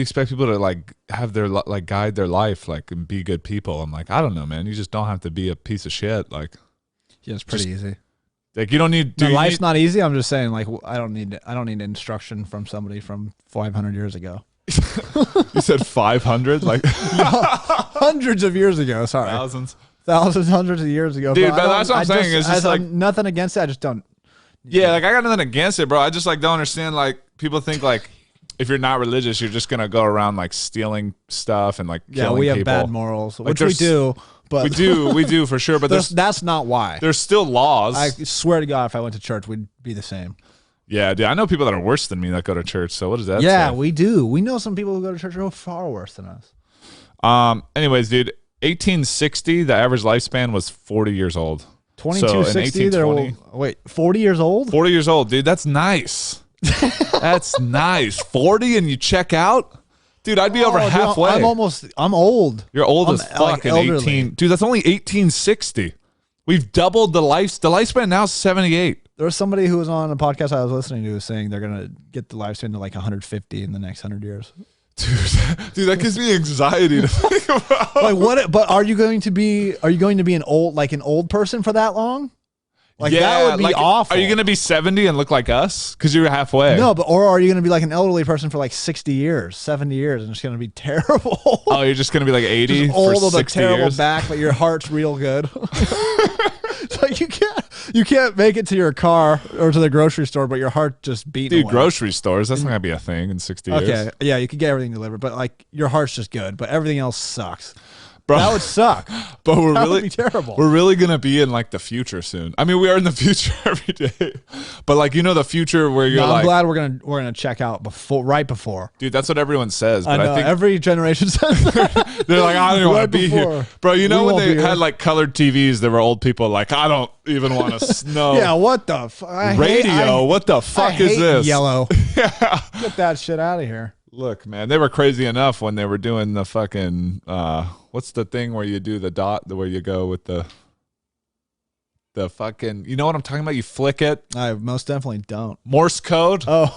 expect people to like have their like guide their life, like, and be good people? I'm like, I don't know, man. You just don't have to be a piece of shit. Like, yeah, it's pretty easy. Like, you don't need. Life's not easy. I'm just saying, like, I don't need instruction from somebody from 500 years ago. You said 500, like hundreds of years ago. Sorry, thousands, hundreds of years ago. Dude, but that's what I'm saying. It's just like nothing against it. I just don't. Yeah, like I got nothing against it, bro. I just like don't understand. Like people think like if you're not religious, you're just gonna go around like stealing stuff and like killing we have people. bad morals, Like, which we do. But we do for sure. But that's not why. There's still laws. I swear to God, if I went to church, we'd be the same. Yeah, dude. I know people that are worse than me that go to church. So what does that say? Yeah, we do. We know some people who go to church who are far worse than us. Anyways, dude, 1860, the average lifespan was 40 years old. 2260, wait, 40 years old? 40 years old, dude. That's nice. That's nice. 40 and you check out? Dude, I'd be over halfway. I'm old. You're old as fuck like in 18. Dude, that's only 1860. We've doubled the lifespan now is 78. There was somebody who was on a podcast I was listening to saying they're going to get the lifespan to like 150 in the next 100 years. Dude, that gives me anxiety to think about. Like what? But are you going to be an old person for that long? Like that would be like, awful. Are you going to be 70 and look like us? Because you're halfway. No, or are you going to be like an elderly person for like 60 years, 70 years, and it's going to be terrible? Oh, you're just going to be like 80 just for old with 60 a terrible years? back, but your heart's real good. It's like you can't make it to your car or to the grocery store, but your heart just beating Dude, away. grocery stores, that's not going to be a thing in 60 years. Okay, yeah, you can get everything delivered, but like your heart's just good, but everything else sucks. Bro, that would suck. But That would be terrible. We're really gonna be in like the future soon. I mean, we are in the future every day, but like the future where you're I'm glad we're gonna check out right before. Dude, that's what everyone says. But I know, I think every generation says that. they're like, I don't even want to be before. here, bro. You know We when won't they be had here. like colored TVs, there were old people like, I don't even want to know. Yeah, what the fuck? Radio? What the fuck is this? Yellow. Yeah. Get that shit out of here. Look, man, they were crazy enough when they were doing the fucking what's the thing where you do the dot, where you go with the fucking, you know what I'm talking about? You flick it. I most definitely don't. Morse code. Oh,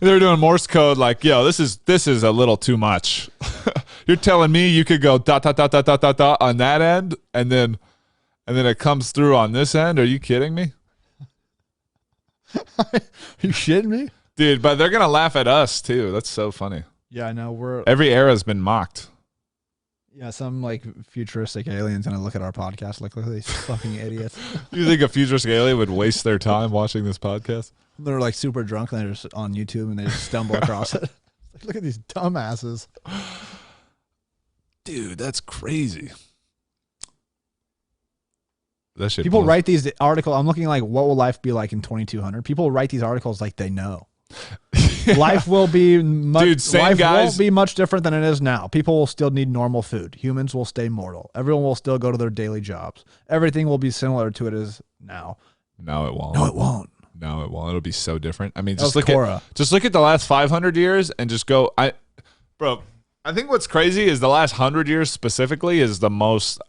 They're doing Morse code like, yo, this is a little too much. You're telling me you could go dot dot dot dot dot dot dot on that end, and then it comes through on this end? Are you kidding me? are you shitting me? Dude, but they're gonna laugh at us too. That's so funny. Yeah, I know. Every era's been mocked. Yeah, some like futuristic aliens gonna look at our podcast like, look at these fucking idiots. You think a futuristic alien would waste their time watching this podcast? They're like super drunk and they're just on YouTube and they just stumble across it. Like, look at these dumbasses. Dude, that's crazy. That shit People blows. write these articles. I'm looking like, what will life be like in 2200? People write these articles like they know. Life will be much. Dude, same life guys- won't be much different than it is now. People will still need normal food. Humans will stay mortal. Everyone will still go to their daily jobs. Everything will be similar to it is now. No, it won't. No, it won't. No, it won't. It'll be so different. I mean, That just was look Cora. at the last 500 years and just go. Bro, I think what's crazy is the last 100 years specifically is the most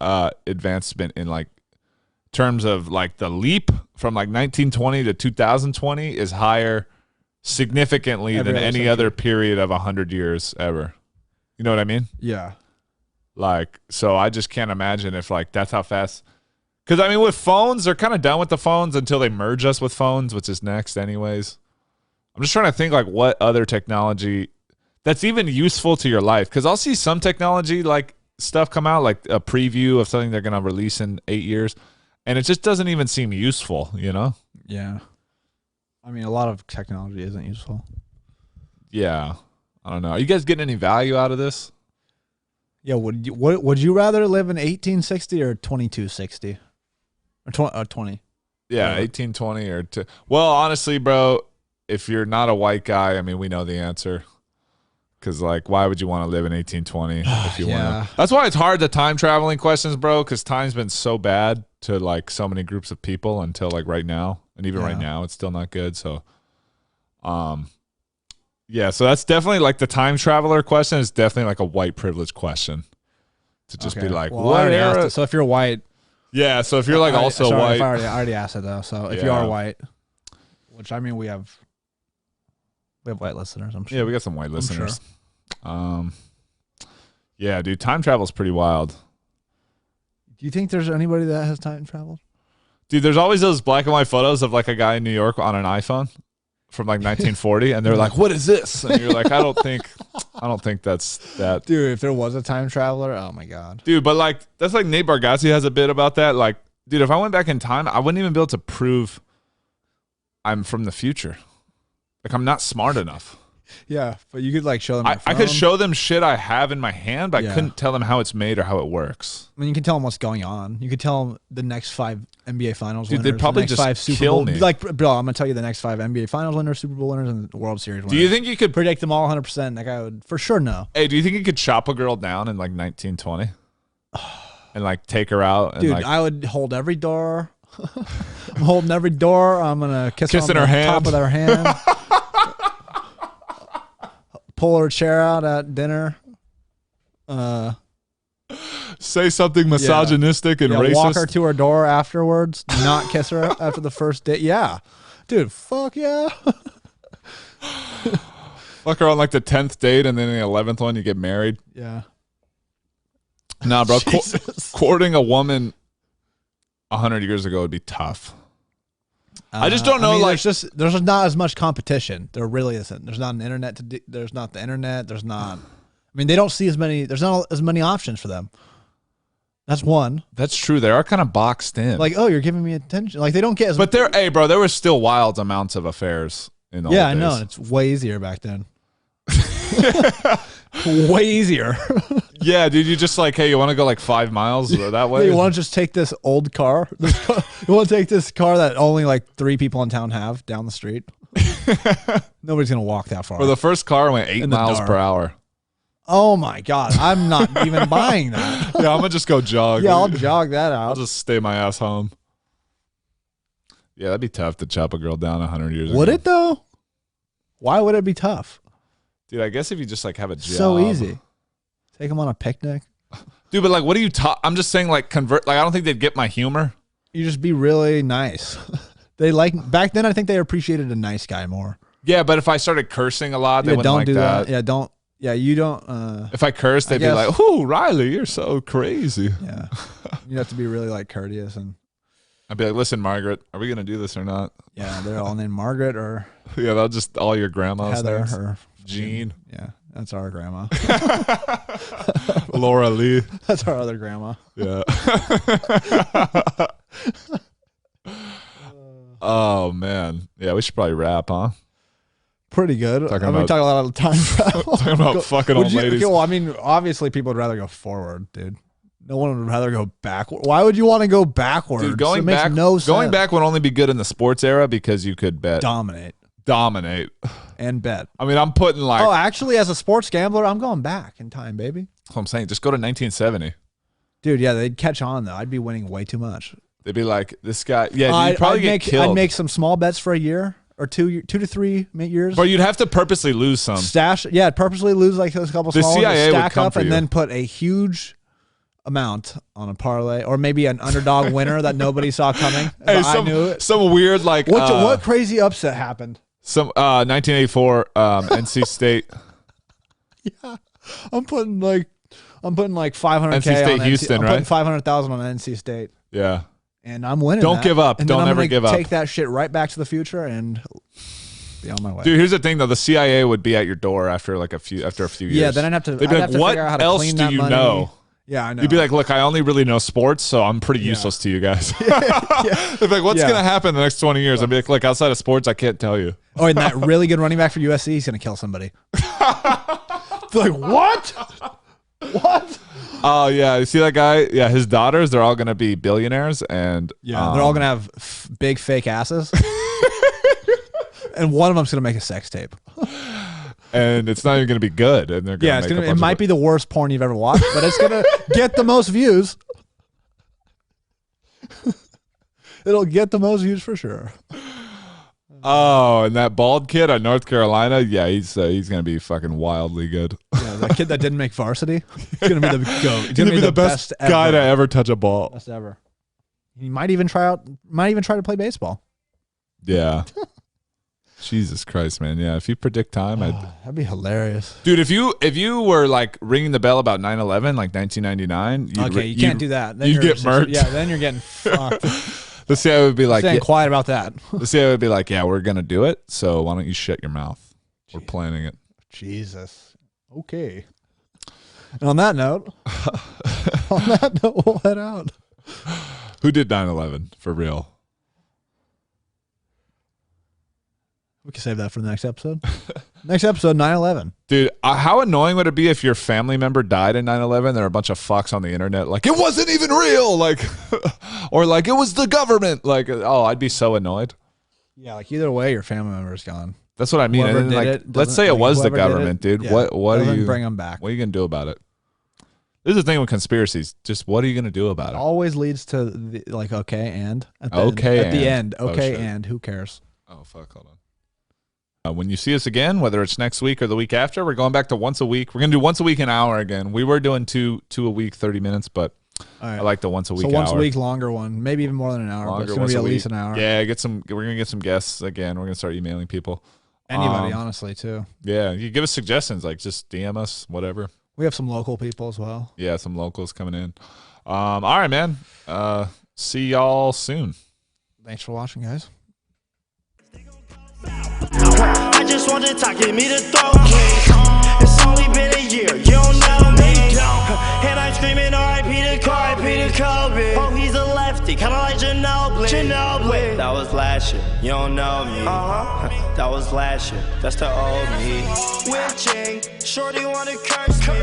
advancement in like terms of like the leap from like 1920 to 2020 is higher significantly Every than other any century. other period of 100 years ever. You know what I mean? Yeah. Like, so I just can't imagine if like that's how fast. Because I mean, with phones, they're kind of done with the phones until they merge us with phones, which is next, anyways. I'm just trying to think like what other technology that's even useful to your life. Because I'll see some technology like stuff come out, like a preview of something they're going to release in 8 years, and it just doesn't even seem useful, you know? Yeah. I mean, a lot of technology isn't useful. Yeah. I don't know. Are you guys getting any value out of this? Yeah. Would you rather live in 1860 or 2260? Or 20? Yeah, 1820 or two. Well, honestly, bro, if you're not a white guy, I mean, we know the answer. Because, like, why would you want to live in 1820 if you Yeah. want to? That's why it's hard, the time traveling questions, bro, because time's been so bad to, like, so many groups of people until, like, right now. And even right Yeah. now, it's still not good. So, yeah, so that's definitely, like, the time traveler question is definitely, like, a white privilege question. To just be Okay. like, Well, I what already asked era? it. So if you're white, Yeah, so if you're, like, also sorry, white. if I already asked it though. So if you Yeah. are white, which I mean we have white listeners. I'm sure. Yeah, we got some white I'm listeners. Yeah, dude, time travel's pretty wild. Do you think there's anybody that has time traveled? Dude, there's always those black and white photos of like a guy in New York on an iPhone from like 1940, and they're like, "What is this?" And you're like, "I don't think that's that." Dude, if there was a time traveler, oh my god. Dude, but like that's like Nate Bargatze has a bit about that. Like, dude, if I went back in time, I wouldn't even be able to prove I'm from the future. Like, I'm not smart enough. Yeah, but you could like show them. I your could phone. show them shit I have in my hand, but Yeah. I couldn't tell them how it's made or how it works. I mean, you can tell them what's going on. You could tell them the next 5 NBA Finals Dude, winners. they'd probably the next just 5 Super kill Bowl. me. Like, bro, I'm gonna tell you the next 5 NBA Finals winners, Super Bowl winners, and World Series winners. Do you think you could? predict them all 100%? That guy would for sure know. Hey, do you think you could chop a girl down in like 1920 and like take her out and Dude, like I would hold every door. I'm holding every door. I'm gonna kiss Kissing on her the top hand. of their hand. Pull her chair out at dinner. say something misogynistic and Yeah, racist? walk her to her door afterwards. Not kiss her after the first date. Yeah, dude, fuck yeah. Fuck her on like the 10th date, and then the 11th one you get married. Yeah. Nah, bro, Jesus. courting a woman 100 years ago would be tough. I just don't know, like- there's just not as much competition. There really isn't. There's not an internet there's not the internet. There's not. I mean, they don't see as many. There's not as many options for them. That's one. That's true. They are kind of boxed in. Like, oh, you're giving me attention. Like, they don't get as. but hey, bro, there were still wild amounts of affairs in the yeah, I old know. days. And it's way easier back then. Way easier. Yeah, dude, you just like, hey, you want to go like 5 miles that way? You want to just take this old car? You want to take this car that only like 3 people in town have down the street? Nobody's gonna walk that far. Bro, the first car went 8 In the miles dark. per hour. Oh my god, I'm not even buying that. Yeah, I'm gonna just go jog. Yeah, I'll jog that I'll out. just stay my ass home. Yeah, that'd be tough to chop a girl down 100 years ago. Would it though? Why would it be tough? Dude, I guess if you just like have a job. So easy. Take them on a picnic. Dude, but like, what do you talk? I'm just saying, like, convert. Like, I don't think they'd get my humor. You just be really nice. They like back then. I think they appreciated a nice guy more. Yeah, but if I started cursing a lot, they Yeah, wouldn't don't like do that. that. Yeah, don't. Yeah, you don't. If I cursed, they'd be guess- like, "Ooh, Riley, you're so crazy." Yeah, you have to be really like courteous and. I'd be like, "Listen, Margaret, are we gonna do this or not?" Yeah, they're all named Margaret or Yeah, they'll just all your grandma's Heather names. or Jean, yeah, that's our grandma. Laura Lee. That's our other grandma. Yeah. Oh man, yeah, we should probably wrap, huh? Pretty good. Talking I'm about- talking a lot of time travel. Talking about fucking Would old you- ladies. okay, well, I mean, obviously, people would rather go forward, dude. No one would rather go backward. Why would you want to go backwards? Dude, going it makes back, no sense. going back would only be good in the sports era because you could bet dominate dominate. and bet. I mean, I'm putting like, Oh, actually, as a sports gambler, I'm going back in time, baby. that's what I'm saying, just go to 1970. Dude, yeah, they'd catch on though. I'd be winning way too much. They'd be like, this guy, yeah, you'd probably get I'd killed. make some small bets for a year or 2 to 3 years. But you'd have to purposely lose some. Stash, yeah, purposely lose like a couple The small ones, CIA would stack come up, for and you. then put a huge amount on a parlay, or maybe an underdog winner that nobody saw coming. Hey, But I knew it. some weird like What crazy upset happened? some 1984 NC State. Yeah, I'm putting like 500K NC State on Houston, I'm right? putting 500,000 on NC State, Yeah. and I'm winning. Don't that. give up. And Don't then I'm ever gonna give up. Take that shit right back to the future and be on my way. Dude, here's the thing though. The CIA would be at your door after a few years. Yeah, then I'd have to. They'd be I'd like, have to "What figure out how to else clean do that you money. know?" Yeah, I know. You'd be like, "Look, I only really know sports, so I'm pretty useless to you guys." They'd be like, "What's Yeah. gonna happen in the next 20 years?" I'd be like, outside of sports, I can't tell you." Oh, and that really good running back for USC, he's gonna kill somebody. They're like, what? What? Oh yeah, you see that guy? Yeah, his daughters, they're all gonna be billionaires, and Yeah, they're all gonna have big fake asses, and one of them's gonna make a sex tape. and it's not even gonna be good. And they're gonna Yeah, it's make gonna. a It bunch might of be the worst porn you've ever watched, but it's gonna get the most views. It'll get the most views for sure. Oh, and that bald kid at North Carolina, yeah, he's gonna be fucking wildly good. Yeah, that kid that didn't make varsity, he's gonna be the goat. He's gonna be the best guy ever. to ever touch a ball. Best ever. He might even try to play baseball. Yeah. Jesus Christ, man. Yeah, if you predict time, That'd be hilarious. dude, if you were like ringing the bell about 9/11, like 1999, Okay, you can't do that. Then you'd you're get murked. Yeah, then you're getting fucked. The CIA would be like, Staying yeah, quiet about that. the CIA would be like, yeah, we're gonna do it. So why don't you shut your mouth? We're planning it. Jesus. Okay. And on that note, we'll head out. Who did 9/11 for real? We can save that for the next episode. Next episode, 9/11. Dude, how annoying would it be if your family member died in 9/11? There are a bunch of fucks on the internet like, it wasn't even real, like, or like, it was the government. Like, oh, I'd be so annoyed. Yeah, like either way, your family member's gone. That's what I mean. Whoever And then, did like, it let's say it doesn't- was the whoever did it, government, dude. yeah, What are doesn't you bring them back? What are you gonna do about it? This is the thing with conspiracies. Just what are you gonna do about it? Always leads to the, like okay and at the Okay end, at the and. end Oh, okay shit. and who cares? Oh fuck, hold on. When you see us again, whether it's next week or the week after, we're going back to once a week. We're gonna do once a week an hour again. We were doing two a week, 30 minutes, but All right. I like the once a week. So once hour. a week, longer one, maybe even more than an hour. But Longer, it's gonna once be a at week. least an hour. Yeah, we're gonna get some guests again. We're gonna start emailing people. Anybody, honestly, too. Yeah, you give us suggestions, like just DM us, whatever. We have some local people as well. Yeah, some locals coming in. All right, man. See y'all soon. Thanks for watching, guys. I just want to talk, give me the throat, please. It's only been a year, you don't know me. And I'm screaming R.I.P. to Kobe. Oh, he's a lefty, kinda like Ginobili. That was last year, you don't know me. That was last year, that's the old me. Witching, shorty wanna curse me.